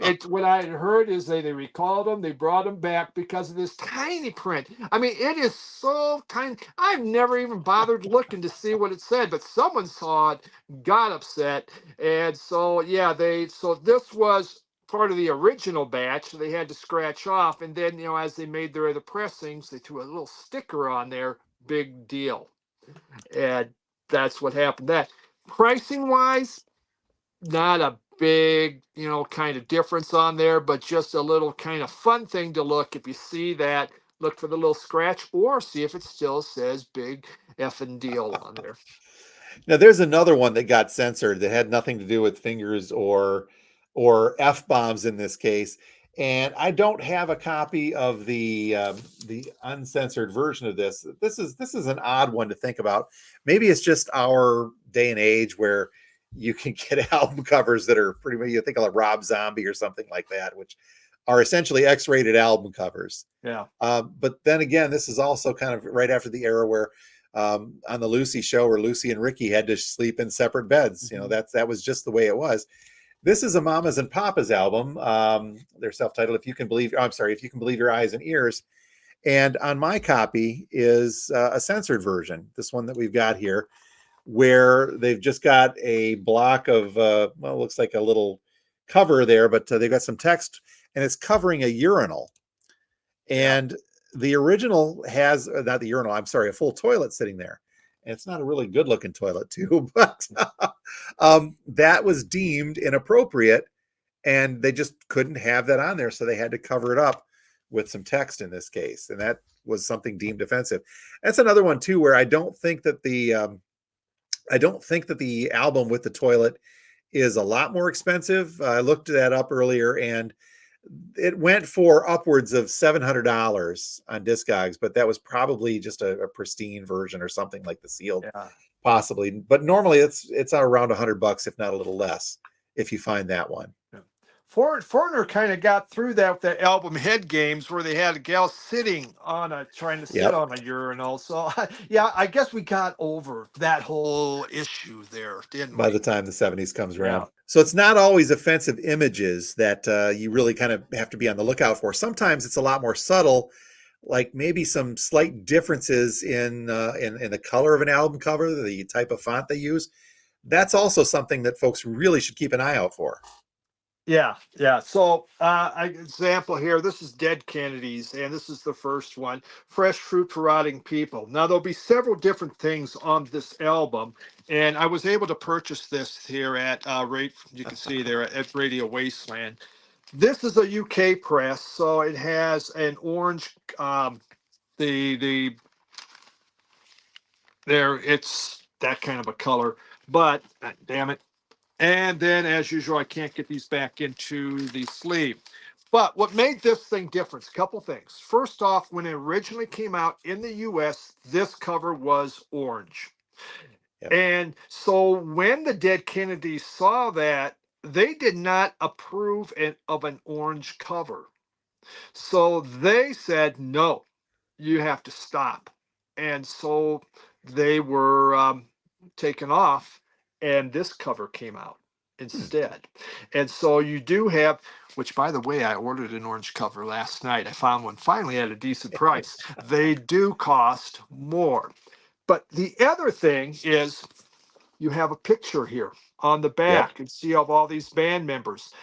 It what I had heard is they recalled them, they brought them back because of this tiny print. I mean, it is so tiny. I've never even bothered looking to see what it said, but someone saw it, got upset, and so yeah, so this was part of the original batch. So they had to scratch off, and then as they made their other pressings, they threw a little sticker on there. Big deal, and that's what happened. That pricing wise, not a big, kind of difference on there, but just a little kind of fun thing to look. If you see that, look for the little scratch or see if it still says big effing deal on there. Now there's another one that got censored that had nothing to do with fingers or F bombs in this case. And I don't have a copy of the uncensored version of this. This is an odd one to think about. Maybe it's just our day and age where you can get album covers that are pretty much, you think of like Rob Zombie or something like that, which are essentially X-rated album covers. Yeah. But then again, this is also kind of right after the era where on the Lucy show where Lucy and Ricky had to sleep in separate beds. Mm-hmm. That was just the way it was. This is a Mamas and Papas album. They're self-titled. If you can believe your eyes and ears. And on my copy is a censored version. This one that we've got here, where they've just got a block of it looks like a little cover there, but they've got some text, and it's covering a urinal. And the original has not the urinal, I'm sorry, a full toilet sitting there. And it's not a really good looking toilet too, but that was deemed inappropriate and they just couldn't have that on there. So they had to cover it up with some text in this case. And that was something deemed offensive. That's another one too, where I don't think that the album with the toilet is a lot more expensive. I looked that up earlier and it went for upwards of $700 on Discogs, but that was probably just a pristine version or something like the sealed, possibly. But normally it's around $100, if not a little less, if you find that one. Yeah. Foreigner kind of got through that with the album Head Games, where they had a gal sitting trying to sit on a urinal. So yeah, I guess we got over that whole issue there, didn't we? By the time the 70s comes around. Yeah. So it's not always offensive images that you really kind of have to be on the lookout for. Sometimes it's a lot more subtle, like maybe some slight differences in the color of an album cover, the type of font they use. That's also something that folks really should keep an eye out for. Yeah. So, example here. This is Dead Kennedys, and this is the first one. Fresh Fruit for Rotting People. Now there'll be several different things on this album, and I was able to purchase this here at you can see there at Radio Wasteland. This is a UK press, so it has an orange. It's that kind of a color, but damn it. And then, as usual, I can't get these back into the sleeve. But what made this thing different? A couple things. First off, when it originally came out in the US, this cover was orange. Yep. And so when the Dead Kennedys saw that, they did not approve of an orange cover. So they said, no, you have to stop. And so they were taken off, and this cover came out instead. And so you do have, which by the way, I ordered an orange cover last night. I found one finally at a decent price. They do cost more. But the other thing is you have a picture here on the back and see of all these band members.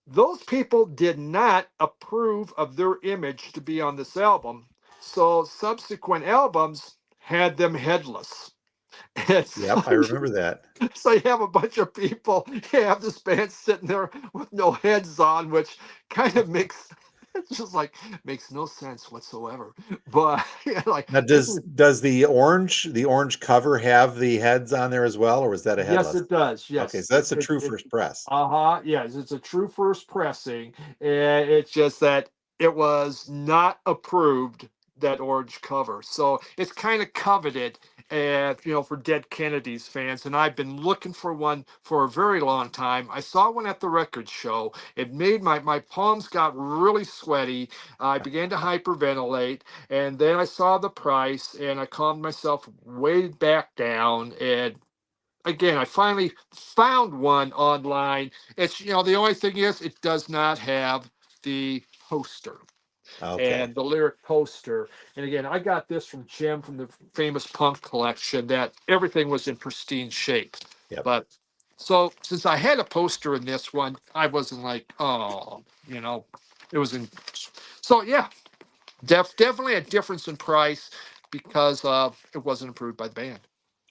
Those people did not approve of their image to be on this album. So subsequent albums had them headless. Yep, I remember that. So you have a bunch of people, you have this band sitting there with no heads on, which kind of makes no sense whatsoever. But now, does the orange cover have the heads on there as well, or was that a headless? Yes, it does. Yes. Okay, so that's a true first press. Yes, it's a true first pressing, and it's just that it was not approved, that orange cover. So it's kind of coveted, and for Dead Kennedys fans. And I've been looking for one for a very long time. I saw one at the record show. It made my palms got really sweaty. I began to hyperventilate, and then I saw the price, and I calmed myself way back down, and again, I finally found one online. It's, the only thing is it does not have the poster Okay. and the lyric poster. And again, I got this from Jim from the famous punk collection that everything was in pristine shape. Yep. But so since I had a poster in this one, I wasn't like, oh, it was in. So yeah, definitely a difference in price because it wasn't approved by the band.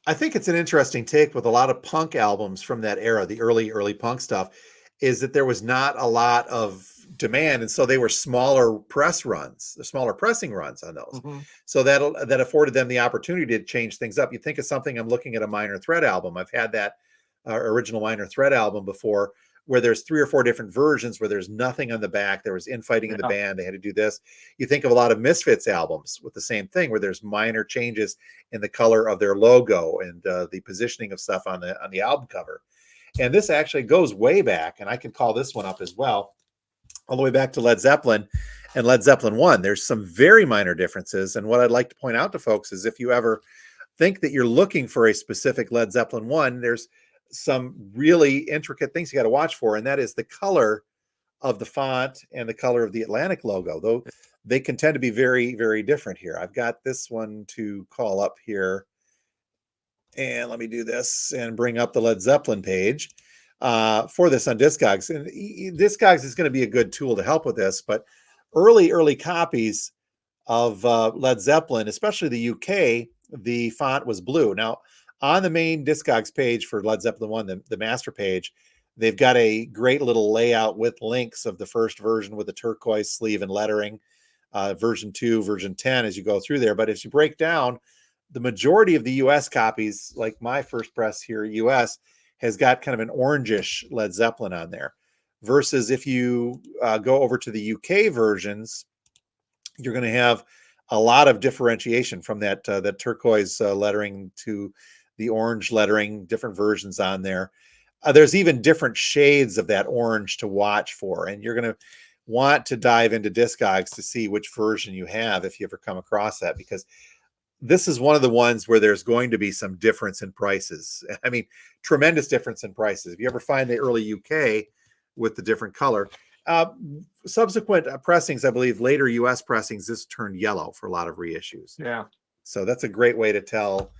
I think it's an interesting take with a lot of punk albums from that era, the early punk stuff, is that there was not a lot of demand, and so they were smaller smaller pressing runs on those. Mm-hmm. So that afforded them the opportunity to change things up. You think of something, I'm looking at a Minor Threat album. I've had that original Minor Threat album before, where there's 3 or 4 different versions where there's nothing on the back. There was infighting in the Yeah. band. They had to do this. You think of a lot of Misfits albums with the same thing, where there's minor changes in the color of their logo and the positioning of stuff on the album cover. And this actually goes way back, and I can call this one up as well, all the way back to Led Zeppelin and Led Zeppelin 1. There's some very minor differences. And what I'd like to point out to folks is if you ever think that you're looking for a specific Led Zeppelin 1, there's some really intricate things you got to watch for, and that is the color of the font and the color of the Atlantic logo, though they can tend to be very, very different here. I've got this one to call up here. And let me do this and bring up the Led Zeppelin page for this on Discogs. And Discogs is going to be a good tool to help with this, but early copies of Led Zeppelin, especially the UK, the font was blue. Now, on the main Discogs page for Led Zeppelin 1, the master page, they've got a great little layout with links of the first version with the turquoise sleeve and lettering, version 2, version 10 as you go through there. But as you break down, the majority of the US copies, like my first press here, US, has got kind of an orangish Led Zeppelin on there. Versus if you go over to the UK versions, you're going to have a lot of differentiation from that turquoise lettering to the orange lettering, different versions on there. There's even different shades of that orange to watch for, and you're going to want to dive into Discogs to see which version you have if you ever come across that, because this is one of the ones where there's going to be some difference in prices. I mean, tremendous difference in prices. If you ever find the early UK with the different color, subsequent pressings, I believe later US pressings, this turned yellow for a lot of reissues. Yeah. So that's a great way to tell.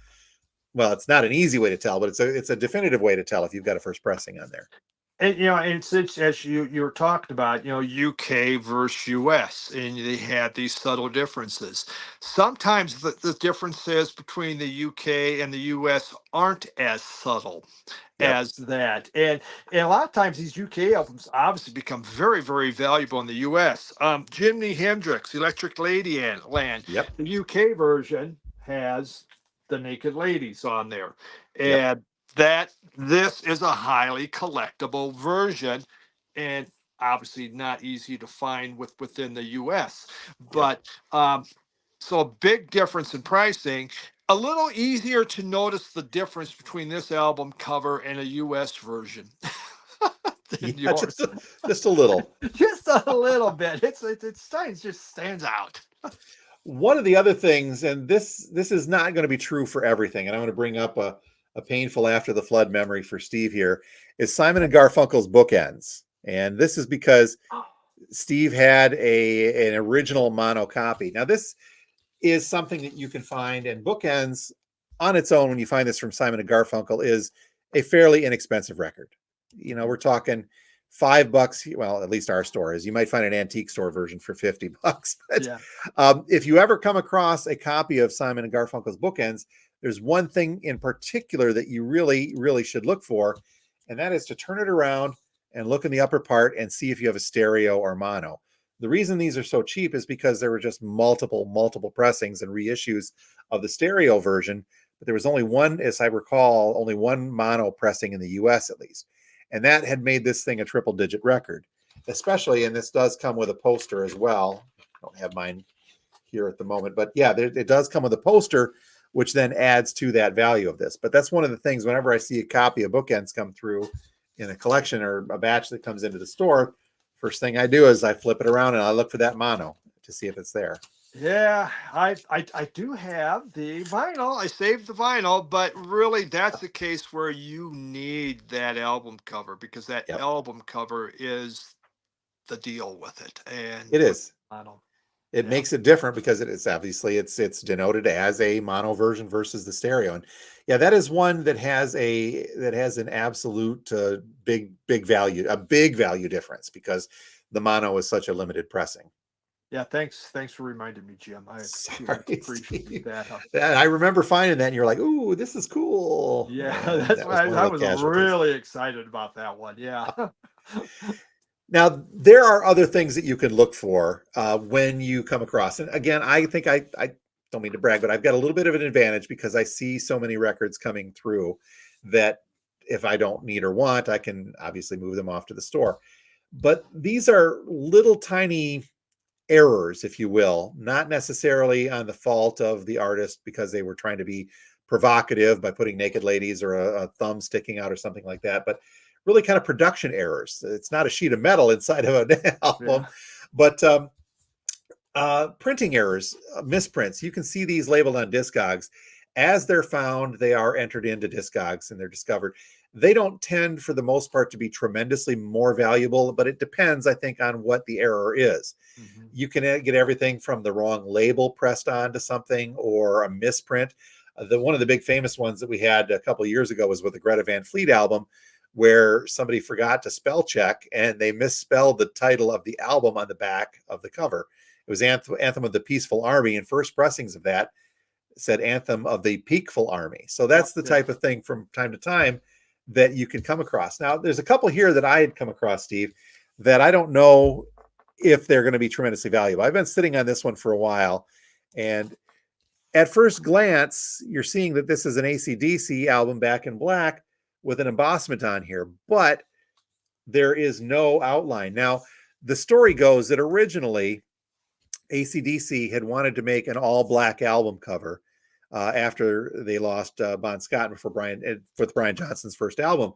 Well, it's not an easy way to tell, but it's a definitive way to tell if you've got a first pressing on there. And it's as you were talking about, UK versus US, and they had these subtle differences. Sometimes the differences between the UK and the US aren't as subtle Yep. as that. And a lot of times these UK albums obviously become very, very valuable in the US. Jimi Hendrix, Electric Ladyland. Yep. The UK version has the Naked Ladies on there. Yep. And this is a highly collectible version, and obviously not easy to find within the US. But so a big difference in pricing. A little easier to notice the difference between this album cover and a US version than Yeah, yours. just a little. Just a little bit. It just stands out. One of the other things, and this is not going to be true for everything, and I'm going to bring up a painful after the flood memory for Steve here, is Simon and Garfunkel's Bookends. And this is because Steve had an original mono copy. Now, this is something that you can find, and Bookends on its own, when you find this from Simon and Garfunkel, is a fairly inexpensive record. We're talking $5. Well, at least our store is. You might find an antique store version for $50. But if you ever come across a copy of Simon and Garfunkel's Bookends, there's one thing in particular that you really, really should look for, and that is to turn it around and look in the upper part and see if you have a stereo or mono. The reason these are so cheap is because there were just multiple pressings and reissues of the stereo version, but there was only one, as I recall, only one mono pressing in the US at least. And that had made this thing a triple-digit record, especially, and this does come with a poster as well. I don't have mine here at the moment, but yeah, it does come with a poster, which then adds to that value of this. But that's one of the things, whenever I see a copy of Bookends come through in a collection or a batch that comes into the store, first thing I do is I flip it around and I look for that mono to see if it's there. Yeah, I do have the vinyl. I saved the vinyl, but really that's the case where you need that album cover because that Yep, album cover is the deal with it. And it with is. vinyl. It Yeah. makes it different because it's obviously it's denoted as a mono version versus the stereo. And yeah, that is one that has an absolute big value, a big value difference because the mono is such a limited pressing. Yeah, thanks for reminding me, Jim. I very much Sorry, appreciate Steve. that. I remember finding that and you're like, "Ooh, this is cool." Yeah, And that's that was why one of I the was casualties. really excited about that one. Yeah. Now, there are other things that you can look for when you come across. And again, I think I don't mean to brag, but I've got a little bit of an advantage because I see so many records coming through that if I don't need or want, I can obviously move them off to the store. But these are little tiny errors, if you will, not necessarily on the fault of the artist because they were trying to be provocative by putting naked ladies or a thumb sticking out or something like that, but really kind of production errors. It's not a sheet of metal inside of an Yeah. album, but printing errors, misprints. You can see these labeled on Discogs. As they're found, they are entered into Discogs and they're discovered. They don't tend, for the most part, to be tremendously more valuable, but it depends, I think, on what the error is. Mhm. You can get everything from the wrong label pressed onto something or a misprint. One of the big famous ones that we had a couple of years ago was with the Greta Van Fleet album, where somebody forgot to spell check and they misspelled the title of the album on the back of the cover. It was Anthem of the Peaceful Army, and first pressings of that said Anthem of the Peakful Army. So that's the Okay. type of thing from time to time that you can come across. Now, there's a couple here that I had come across, Steve, that I don't know if they're going to be tremendously valuable. I've been sitting on this one for a while, and at first glance, you're seeing that this is an AC/DC album back in black with an embossment on here, but there is no outline. Now, the story goes that originally AC/DC had wanted to make an all black album cover after they lost Bon Scott for Brian Johnson's first album.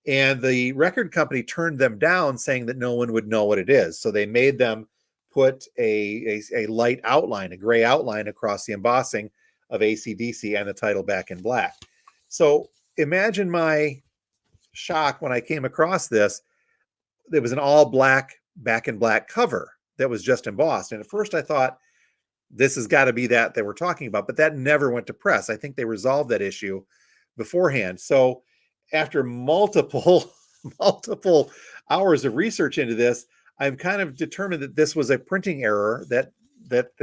And the record company turned them down, saying that no one would know what it is. So they made them put a light outline, a gray outline across the embossing of AC/DC and the title back in black. So imagine my shock when I came across this. It was an all black, back in black cover that was just embossed. And at first I thought, this has got to be that they were talking about, but that never went to press. I think they resolved that issue beforehand. So after multiple multiple hours of research into this, I'm kind of determined that this was a printing error that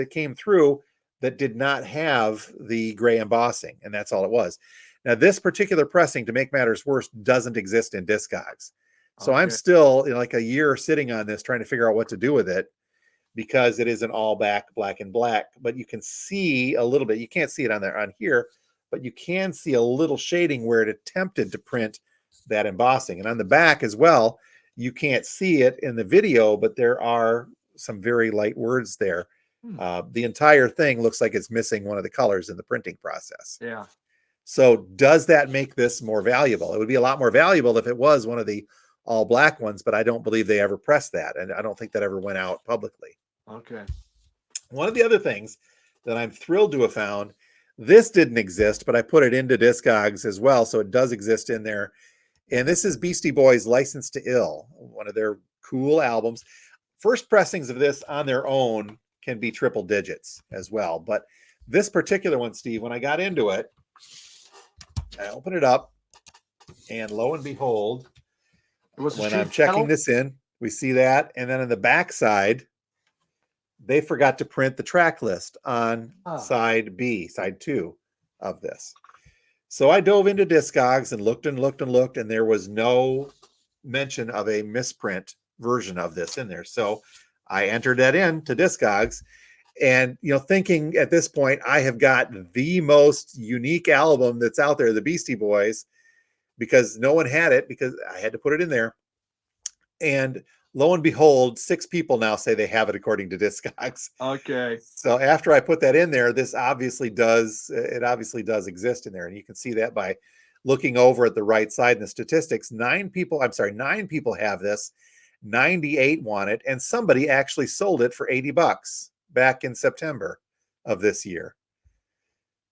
came through that did not have the gray embossing, and that's all it was. Now, this particular pressing, to make matters worse, doesn't exist in Discogs. So I'm Okay. still like a year sitting on this trying to figure out what to do with it because it is an all black and black, but you can see a little bit. You can't see it on here, but you can see a little shading where it attempted to print that embossing. And on the back as well, you can't see it in the video, but there are some very light words there. Hmm. The entire thing looks like it's missing one of the colors in the printing process. Yeah. So does that make this more valuable? It would be a lot more valuable if it was one of the all black ones, but I don't believe they ever pressed that. And I don't think that ever went out publicly. Okay. One of the other things that I'm thrilled to have found, this didn't exist, but I put it into Discogs as well, so it does exist in there. And this is Beastie Boys' License to Ill, one of their cool albums. First pressings of this on their own can be triple digits as well. But this particular one, Steve, when I got into it, I opened it up, and lo and behold, It was a when sheet I'm of checking metal. this in, we see that. And then on the back side, they forgot to print the track list on Ah. side B, side 2 of this. So I dove into Discogs and looked and looked and looked, and there was no mention of a misprint version of this in there. So I entered that in to Discogs, and thinking at this point, I have got the most unique album that's out there, the Beastie Boys, because no one had it because I had to put it in there. And lo and behold, 6 people now say they have it according to Discogs. Okay. So after I put that in there, this obviously does exist in there. And you can see that by looking over at the right side in the statistics. 9 people have this, 98 want it, and somebody actually sold it for $80. back in September of this year.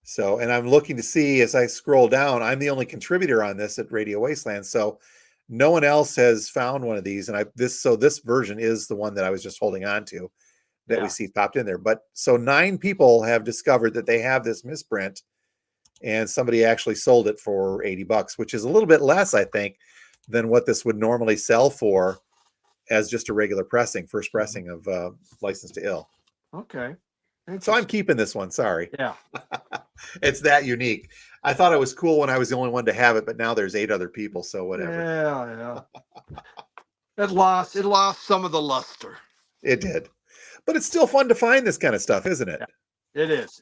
So, and I'm looking to see as I scroll down, I'm the only contributor on this at Radio Wasteland. So no one else has found one of these. And this version is the one that I was just holding on to that we see popped in there. But so 9 people have discovered that they have this misprint, and somebody actually sold it for $80, which is a little bit less, I think, than what this would normally sell for as just a regular first pressing of License to Ill. Okay. So I'm keeping this one. Sorry. Yeah. It's that unique. I thought it was cool when I was the only one to have it, but now there's 8 other people. So whatever. Yeah. It lost some of the luster. It did, but it's still fun to find this kind of stuff, isn't it? Yeah, it is.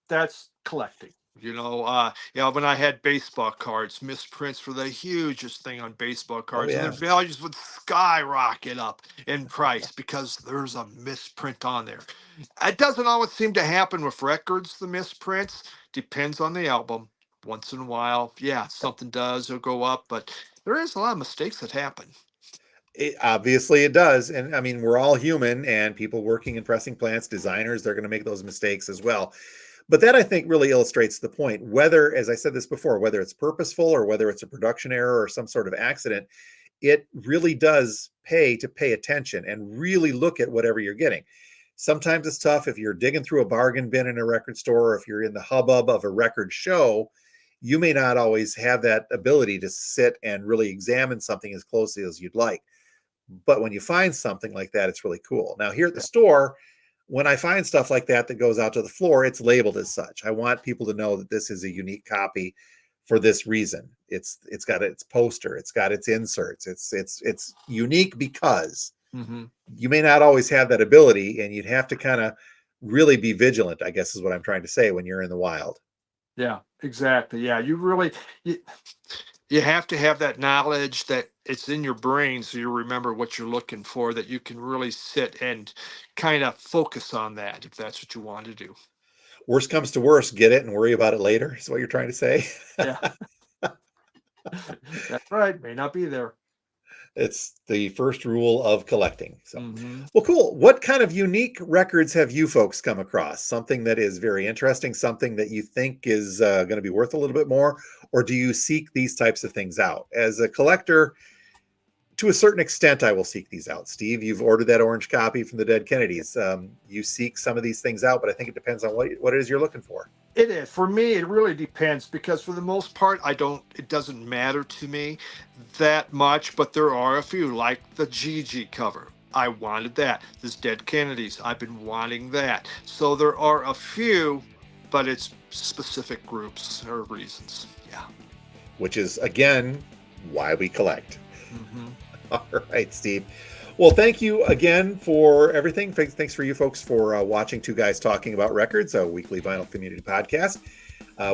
That's collecting. When I had baseball cards, misprints were the hugest thing on baseball cards, and their values would skyrocket up in price because there's a misprint on there. It doesn't always seem to happen with records, the misprints. Depends on the album. Once in a while, something does or go up, but there is a lot of mistakes that happen. Obviously it does. And I mean, we're all human, and people working in pressing plants, designers, they're going to make those mistakes as well. But that, I think, really illustrates the point. Whether, as I said this before, whether it's purposeful or whether it's a production error or some sort of accident, it really does pay to pay attention and really look at whatever you're getting. Sometimes it's tough if you're digging through a bargain bin in a record store, or if you're in the hubbub of a record show, you may not always have that ability to sit and really examine something as closely as you'd like. But when you find something like that, it's really cool. Now, here at the store, when I find stuff like that that goes out to the floor, it's labeled as such. I want people to know that this is a unique copy for this reason. It's got its poster, it's got its inserts. It's unique because you may not always have that ability, and you'd have to kind of really be vigilant, I guess is what I'm trying to say, when you're in the wild. Yeah, exactly. Yeah, you have to have that knowledge that it's in your brain, so you remember what you're looking for, that you can really sit and kind of focus on that if that's what you want to do. Worst comes to worst, get it and worry about it later is what you're trying to say. Yeah. That's right. May not be there. It's the first rule of collecting. So, well, cool. What kind of unique records have you folks come across? Something that is very interesting, something that you think is going to be worth a little bit more, or do you seek these types of things out? As a collector, to a certain extent, I will seek these out. Steve, you've ordered that orange copy from the Dead Kennedys. You seek some of these things out, but I think it depends on what it is you're looking for. It is. For me, it really depends, because for the most part, it doesn't matter to me that much, but there are a few, like the Gigi cover. I wanted that. This Dead Kennedys, I've been wanting that. So there are a few, but it's specific groups or reasons. Yeah. Which is, again, why we collect. All right, Steve. Well, thank you again for everything. Thanks for you folks for watching Two Guys Talking About Records, a weekly vinyl community podcast.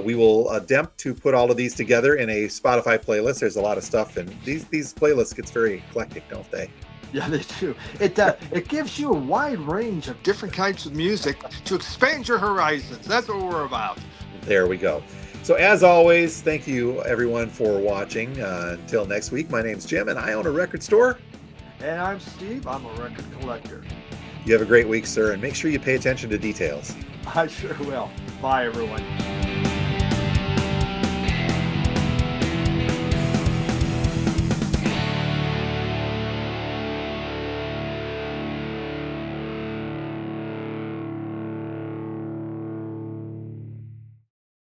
We will attempt to put all of these together in a Spotify playlist. There's a lot of stuff, and these playlists gets very eclectic, don't they? Yeah, they do. It gives you a wide range of different kinds of music to expand your horizons. That's what we're about. There we go. So as always, thank you everyone for watching. Until next week, my name's Jim, and I own a record store. And I'm Steve. I'm a record collector. You have a great week, sir, and make sure you pay attention to details. I sure will. Bye, everyone.